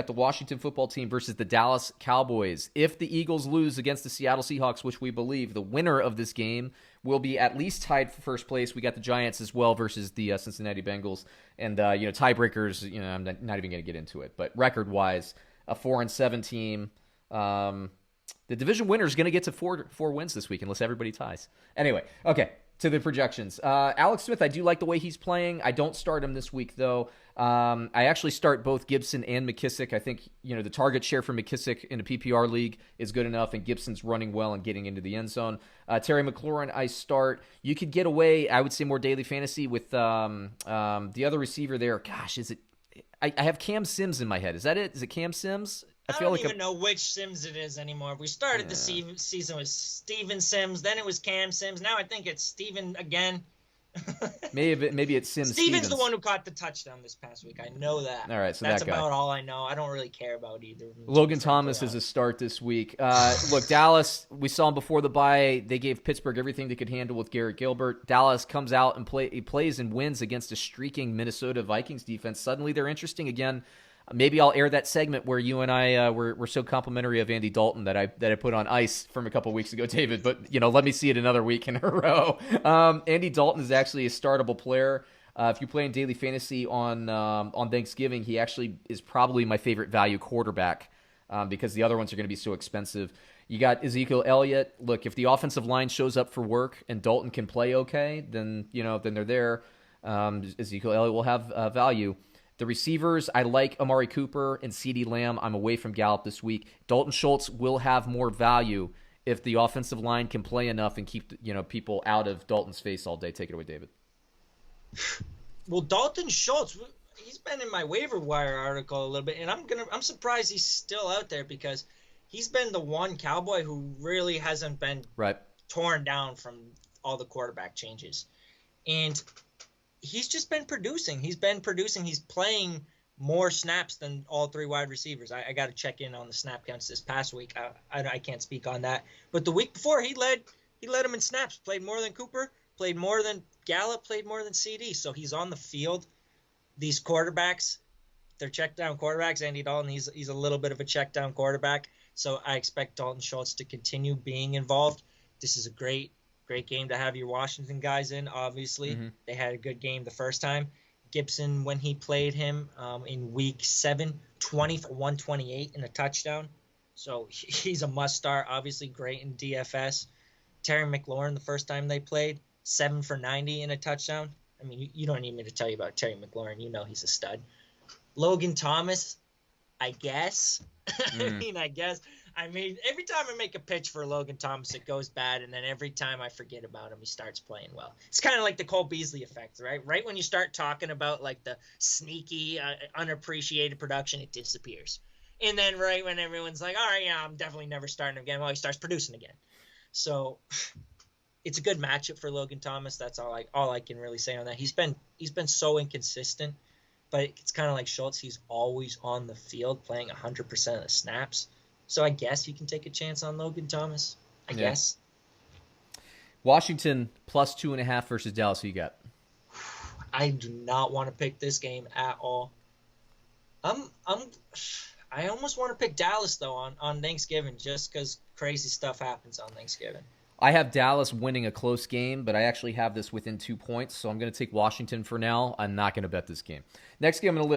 At the Washington football team versus the Dallas Cowboys. If the Eagles lose against the Seattle Seahawks, which we believe, the winner of this game will be at least tied for first place. We got the Giants as well versus the Cincinnati Bengals. And, tiebreakers, I'm not even going to get into it. But record-wise, a 4-7 team. The division winner is going to get to four wins this week unless everybody ties. Anyway, okay, to the projections. Alex Smith, I do like the way he's playing. I don't start him this week, though. I actually start both Gibson and McKissick. I think, the target share for McKissick in a PPR league is good enough, and Gibson's running well and getting into the end zone. Terry McLaurin, I start. You could get away, I would say, more daily fantasy with the other receiver there. Gosh, is it? I have Cam Sims in my head. Is that it? Is it Cam Sims? I don't even know which Sims it is anymore. We started the season with Steven Sims, then it was Cam Sims. Now I think it's Steven again. maybe it's Sims. Steven's the one who caught the touchdown this past week. I know that. All right, so that's that guy. about all I know. I don't really care about either. Logan Thomas is a start this week. Look, Dallas, we saw him before the bye. They gave Pittsburgh everything they could handle with Garrett Gilbert. Dallas comes out and plays and wins against a streaking Minnesota Vikings defense. Suddenly they're interesting again. Maybe I'll air that segment where you and I were so complimentary of Andy Dalton that I put on ice from a couple weeks ago, David. But let me see it another week in a row. Andy Dalton is actually a startable player. If you play in daily fantasy on Thanksgiving, he actually is probably my favorite value quarterback because the other ones are going to be so expensive. You got Ezekiel Elliott. Look, if the offensive line shows up for work and Dalton can play okay, then they're there. Ezekiel Elliott will have value. The receivers, I like Amari Cooper and CeeDee Lamb. I'm away from Gallup this week. Dalton Schultz will have more value if the offensive line can play enough and keep people out of Dalton's face all day. Take it away, David. Well, Dalton Schultz, he's been in my waiver wire article a little bit, and I'm surprised he's still out there because he's been the one Cowboy who really hasn't been torn down from all the quarterback changes. And he's just been producing. He's playing more snaps than all three wide receivers. I got to check in on the snap counts this past week. I can't speak on that. But the week before, he led him in snaps. Played more than Cooper. Played more than Gallup. Played more than CD. So he's on the field. These quarterbacks, they're check down quarterbacks. Andy Dalton, he's a little bit of a check down quarterback. So I expect Dalton Schultz to continue being involved. This is a great game to have your Washington guys in, obviously. Mm-hmm. They had a good game the first time. Gibson, when he played him in week 7, 20 for 128 and a touchdown. So he's a must-start, obviously great in DFS. Terry McLaurin, the first time they played, 7 for 90 and a touchdown. I mean, you don't need me to tell you about Terry McLaurin. You know he's a stud. Logan Thomas, I guess. I mean, every time I make a pitch for Logan Thomas, it goes bad, and then every time I forget about him, he starts playing well. It's kind of like the Cole Beasley effect, right? Right when you start talking about, like, the sneaky, unappreciated production, it disappears. And then right when everyone's like, all right, yeah, I'm definitely never starting him again, well, he starts producing again. So it's a good matchup for Logan Thomas. That's all I can really say on that. He's been so inconsistent, but it's kind of like Schultz. He's always on the field playing 100% of the snaps. So I guess you can take a chance on Logan Thomas. I guess. Washington plus 2.5 versus Dallas. Who you got? I do not want to pick this game at all. I almost want to pick Dallas though on Thanksgiving just because crazy stuff happens on Thanksgiving. I have Dallas winning a close game, but I actually have this within 2 points, so I'm going to take Washington for now. I'm not going to bet this game. Next game I'm going to